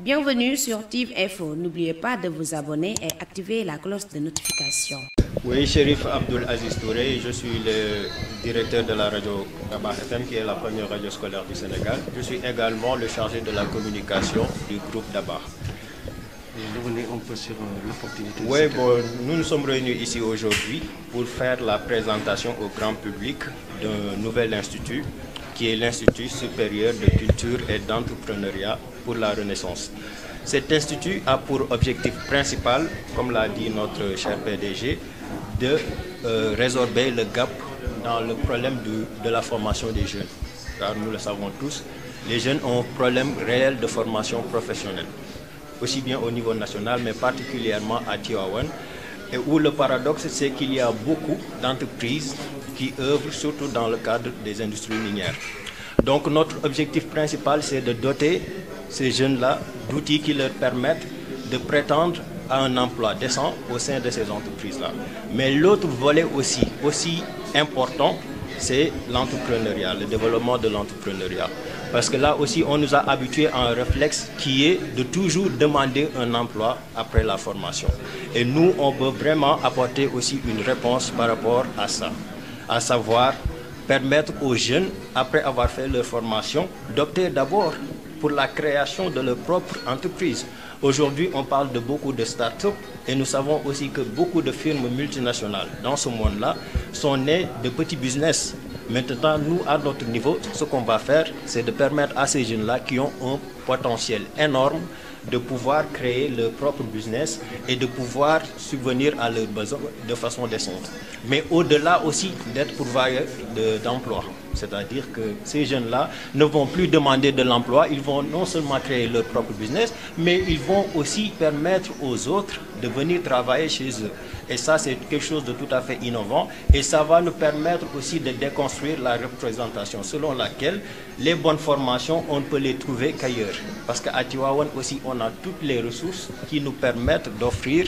Bienvenue sur TIV Info. N'oubliez pas de vous abonner et activer la cloche de notification. Oui, Chérif Abdoul Aziz Touré, je suis le directeur de la radio Dabakh FM, qui est la première radio scolaire du Sénégal. Je suis également le chargé de la communication du groupe Dabakh. Revenez un peu sur l'opportunité. Oui, bon, nous sommes réunis ici aujourd'hui pour faire la présentation au grand public d'un nouvel institut, qui est l'Institut supérieur de culture et d'entrepreneuriat pour la Renaissance. Cet institut a pour objectif principal, comme l'a dit notre cher PDG, de résorber le gap dans le problème de la formation des jeunes. Car nous le savons tous, les jeunes ont un problème réel de formation professionnelle, aussi bien au niveau national, mais particulièrement à Tivaouane, et où le paradoxe, c'est qu'il y a beaucoup d'entreprises qui œuvrent surtout dans le cadre des industries minières. Donc notre objectif principal, c'est de doter ces jeunes-là d'outils qui leur permettent de prétendre à un emploi décent au sein de ces entreprises-là. Mais l'autre volet aussi important, c'est l'entrepreneuriat, le développement de l'entrepreneuriat. Parce que là aussi, on nous a habitués à un réflexe qui est de toujours demander un emploi après la formation. Et nous, on veut vraiment apporter aussi une réponse par rapport à ça, à savoir permettre aux jeunes, après avoir fait leur formation, d'opter d'abord pour la création de leur propre entreprise. Aujourd'hui, on parle de beaucoup de start-up et nous savons aussi que beaucoup de firmes multinationales dans ce monde-là sont nées de petits business. Maintenant, nous, à notre niveau, ce qu'on va faire, c'est de permettre à ces jeunes-là qui ont un potentiel énorme de pouvoir créer leur propre business et de pouvoir subvenir à leurs besoins de façon décente. Mais au-delà aussi d'être pourvoyeurs d'emploi. C'est-à-dire que ces jeunes-là ne vont plus demander de l'emploi, ils vont non seulement créer leur propre business, mais ils vont aussi permettre aux autres de venir travailler chez eux. Et ça, c'est quelque chose de tout à fait innovant. Et ça va nous permettre aussi de déconstruire la représentation selon laquelle les bonnes formations, on ne peut les trouver qu'ailleurs. Parce qu'à Tivaouane aussi, on a toutes les ressources qui nous permettent d'offrir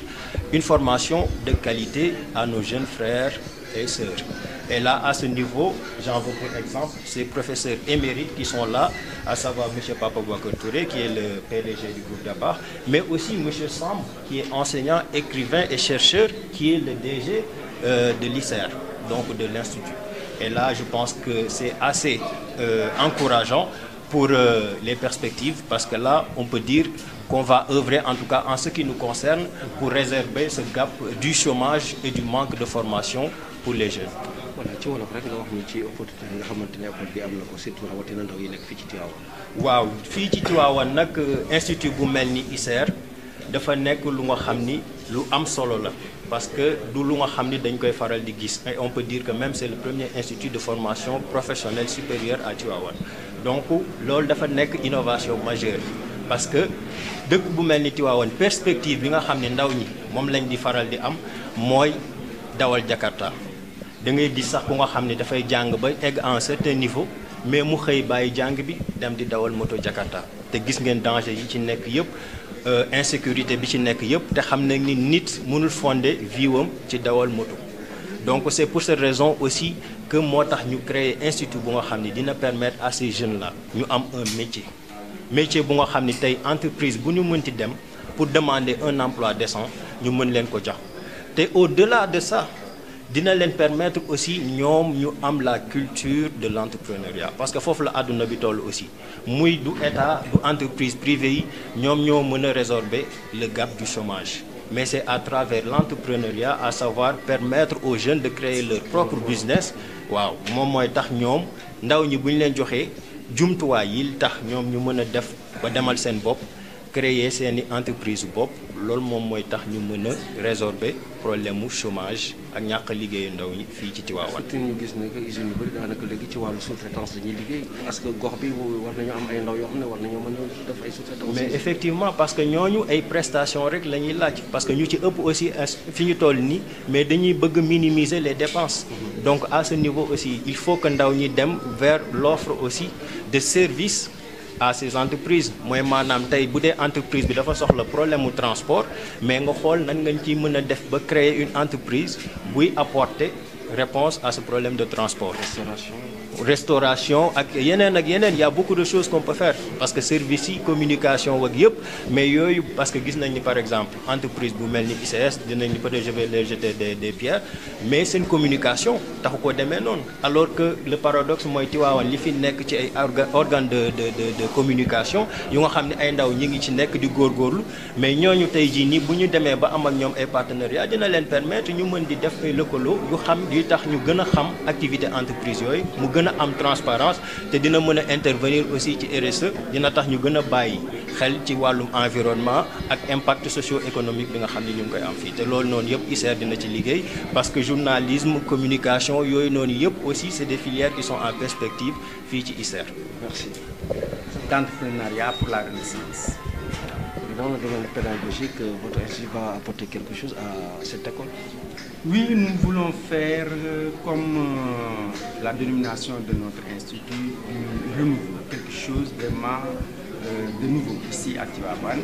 une formation de qualité à nos jeunes frères et sœurs. Et là, à ce niveau, j'en veux pour exemple ces professeurs émérites qui sont là, à savoir M. Papa Boubacar Touré, qui est le PDG du groupe Dabakh, mais aussi M. Samb, qui est enseignant, écrivain et chercheur, qui est le DG de l'ICER, donc de l'Institut. Et là, je pense que c'est assez encourageant pour les perspectives, parce que là, on peut dire qu'on va œuvrer, en tout cas en ce qui nous concerne, pour réserver ce gap du chômage et du manque de formation pour les jeunes. Voilà, ci wolof rek nga wax ni ci opportunité nga xamante ne école bi am na ko surtout rawatina ndaw yi nekk fii ci Tivaouane. waaw fii ci Tivaouane nag institut bu mel ni ICER dafa nekk lu nga xam ni lu am solo la, parce que du lu nga xam ni dañ koy faral di gis. Et on peut dire que même c'est le premier institut de formation professionnelle supérieure à Tivaouane. Donc loolu dafa nekk innovation majeure, parce que dëkk bu mel ni Tivaouane perspective bi nga xam ne ndaw ñi moom lañ di faral di am mooy dawal Jakarta. Da ngay gis sax ku nga xam ne dafay jàng ba egg à un certain niveau, mais mu xëy bàyyi jàng bi dem di dawal moto Jakarta. te gis ngeen danger yi ci nekk yëpp, insécurité bi ci nekk yëpp, te xam nañ ni nit mënul fonder viwam ci dawal moto. Donc c'est pour cette raison aussi que moo tax ñu créer institut bu nga xam ne dina permettre à ces jeunes là ñu am un métier bu nga xam ne tey entreprise bu ñu mënti dem pour demander un emploi décent ñu mën leen ko jox. te au-delà de ça dina leen permettre aussi ñoom ñu am la culture de l'entrepreneuriat, parce que foofu la àdduna bi toll aussi, muy du état du entreprise privée yi ñoom ñoo mën a résorber le gap du chômage. Mais c'est à travers l'entrepreneuriat, à savoir permettre aux jeunes de créer leur propre business. waaw moom mooy tax ñoom ndaw ñi bu ñu leen joxee jumtuwaay yi tax ñoom ñu mën a def ba demal seen bopp, créer seeni entreprise bopp, loolu moom mooy tax ñu mën a résorber problème mu chômage ak ñàkk a liggéeyu ndaw ñi fii ci Tivaouane. surtout ñu gis ne que usines yu bëri daanaka léegi ci wàllu sous-traitance la ñuy liggéey. Est-ce que gox bi war nañu am ay ndaw yoo xam ne war nañoo mën a def ay sous-traitance. Mais effectivement, parce que ñooñu ay prestations rek la ñuy laaj, parce que ñu ci ëpp aussi fi ñu toll nii, mais dañuy bëgg minimiser les dépenses. Donc à ce niveau aussi, il faut que ndaw ñi dem vers l'offre aussi de services à ces entreprises. Mooy maanaam tey bu dee entreprise bi dafa soxla problème mu transport, mais nga xool nan nga ciy mën a def ba créer une entreprise buy apporter réponse à ce problème de transport. Restauration. restauration ak yeneen il y a beaucoup de choses qu'on peut faire parce que service yi communication wak yëpp mais yooyu parce que gis nañ ni par exemple entreprise bu mel ni ICS dinañ ni peut-être je vais leur jeter des pierres mais seen communication taxu ko demee noonu alors que le paradoxe mooy Tivaouane li fi nekk ci ay organe de communication yu nga xam ne ay ndaw ñi ngi ci nekk di góorgóorlu mais ñooñu tey jii nii bu ñu demee ba am ak ñoom ay partenariat dina leen permettre ñu mën di def ay lëkkaloo yu xam di tax ñu gën a xam activité entreprise yooyu mu gën a am transparence te dina mën a intervenir aussi ci RSE dina tax ñu gën a bàyyi xel ci wàllum environnement ak impact socio-économique bi nga xam ne ñu ngi koy am fii te loolu noonu yëpp ISER dina ci liggéey parce que journalisme communication yooyu noonu yëpp aussi c'est des filières qui sont en perspective fii ci ISER. Merci. D'entrepreneuriat pour la Renaissance. Dans le domaine pédagogique, votre institut va apporter quelque chose à cette école? Oui, nous voulons faire comme la dénomination de notre institut, renouveau, quelque chose vraiment de nouveau ici à Tivaouane,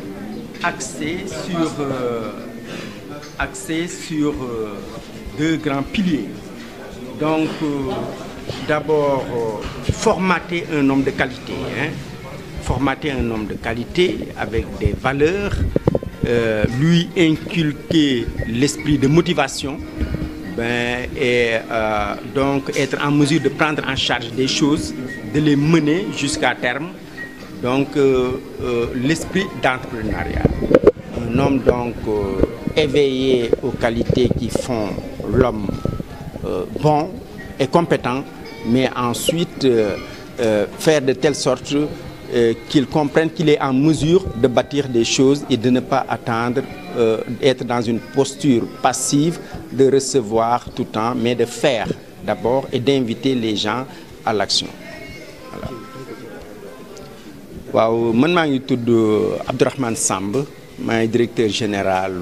axé sur deux grands piliers. Donc, d'abord, formater un homme de qualité, formater un homme de qualité avec des valeurs, lui inculquer l'esprit de motivation, et donc être en mesure de prendre en charge des choses, de les mener jusqu'à terme. Donc l'esprit d'entrepreneuriat. Un homme donc éveillé aux qualités qui font l'homme bon et compétent, mais ensuite faire de telle sorte qu'il comprenne qu'il est en mesure de bâtir des choses et de ne pas attendre être dans une posture passive de recevoir tout le temps, mais de faire d'abord et d'inviter les gens à l'action. Voilà. Waaw man maa ngi tudd Abdourahmane Samb maay directeur général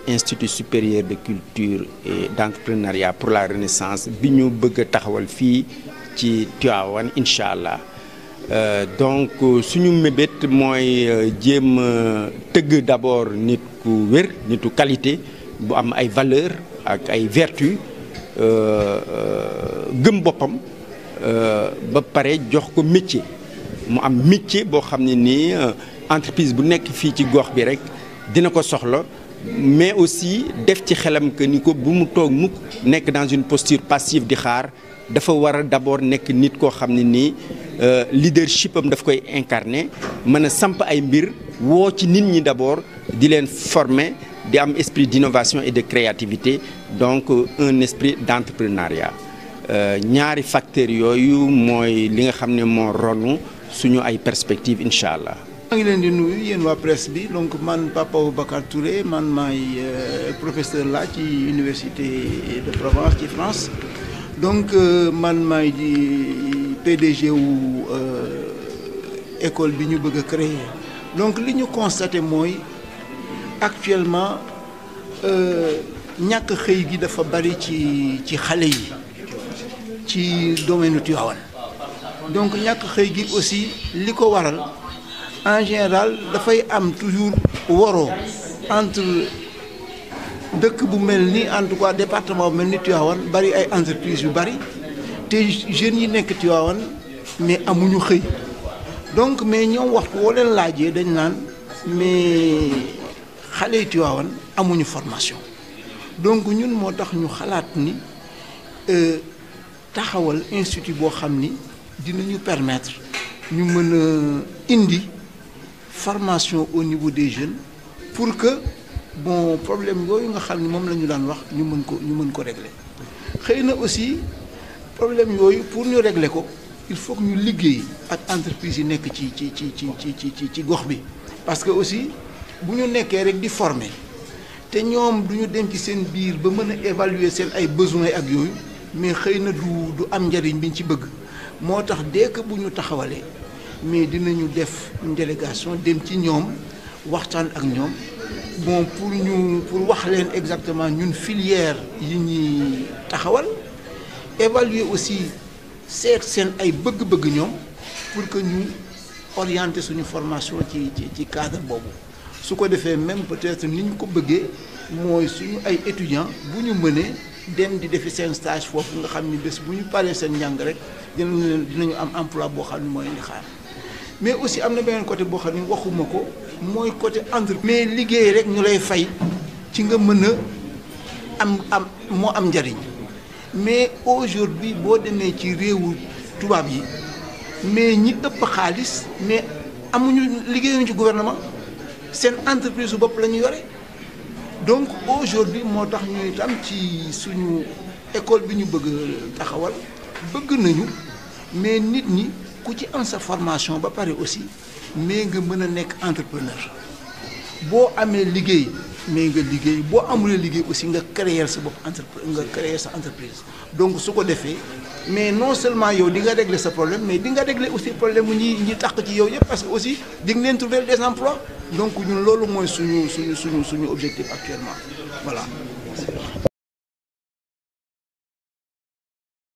Institut supérieur de culture et d'entrepreneuriat pour la Renaissance bi ñu bëgg a taxawal fii ci Tivaouane incha allah. Donc suñu mébét mooy jéem tëgg d'abord nit ku wér nitu qualité bu am ay valeurs ak ay vertus gëm boppam ba pare jox ko métier mu am métier boo xam ne nii entreprise bu nekk fii ci gox bi rek dina ko soxla mais aussi def ci xelam que ni ko bu mu toog mukk nekk dans une posture passive di xaar dafa war a d'abord nekk nit koo xam ne nii leadership am daf koy incarner mën a samp ay mbir woo ci nit ñi d'abord di leen former di am esprit d'innovation et de créativité donc un esprit d'entrepreneuriat ñaari facteurs yooyu mooy li nga xam ne moo ronu suñu ay perspectives incha allah. maa ngi leen di nuyu yéen waa presse bi donc man Papa Boubacar Touré man maay professeur là ci université de Provence ci France donc man maay di PDG wu école bi ñu bëgg a créer donc li ñu constaté mooy actuellement ñàkk xëy gi dafa bari ci xale yi ci domaine Tivaouane donc ñàkk xëy gi aussi li ko waral en général dafay am toujours waroo entre dëkk bu mel ni en tout cas département bu mel ni Tivaouane bari ay entreprises yu bari te jeunes yi nekk Tivaouane mais amuñu xëy donc mais ñoom waxtu woo leen laajee dañ naan mais xale yi Tivaouane amuñu formation donc ñun moo tax ñu xalaat ni taxawal institut boo xam ni dinañu permettre ñu mën a indi formation au niveau des jeunes pour que bon problème yooyu nga xam ni moom la ñu daan wax ñu mën ko régler xëy na aussi problème yooyu pour ñu régler ko il faut que ñu liggéey ak entreprise yi nekk ci gox bi parce que aussi bu ñu nekkee rek di former te ñoom du ñu dem ci seen biir ba mën a évaluer seen ay besoins ak yooyu mais xëy na du am njariñ biñ ci bëgg moo tax dès que bu ñu taxawalee mais dinañu def une délégation dem ci ñoom waxtaan ak ñoom bon pour wax leen exactement ñun filière yi ñuy taxawal évaluer aussi seet seen ay bëgg-bëgg ñoom pour que ñu orienter suñu formation ci cadre boobu su ko defee même peut-être ni ñu ko bëggee mooy suñu ay étudiants bu ñu mënee dem di defi seen stage foofu nga xam ni bés bu ñu paree seen njàng rek dinañu am emploi boo xam ni mooy leen di xaar mais aussi am na beneen côté boo xam ni waxuma ko mooy côté entreprise. mais liggéey rek ñu lay fay ci nga mën a am moo am njariñ mais aujourd'hui boo demee ci réewu tubaab yi mais ñi ëpp xaalis mais amuñu liggéeyuñu ci gouvernement seen entreprise su bopp la ñu yore donc aujourd'hui moo tax ñu itam ci suñu école bi ñu bëgg taxawal bëgg nañu mais nit ñi ku ci am sa formation ba pare aussi mais nga mën a nekk entrepreneur boo amee liggéey mais nga liggéey boo amulee liggéey aussi nga créer sa bopp nga créer sa entreprise donc su ko defee mais non seulement yow di nga régler sa problème mais di nga régler aussi problème mu ñi tax ci yow yëpp parce que aussi di nga leen trouver des emplois donc ñun loolu mooy suñu objectif actuellement voilà.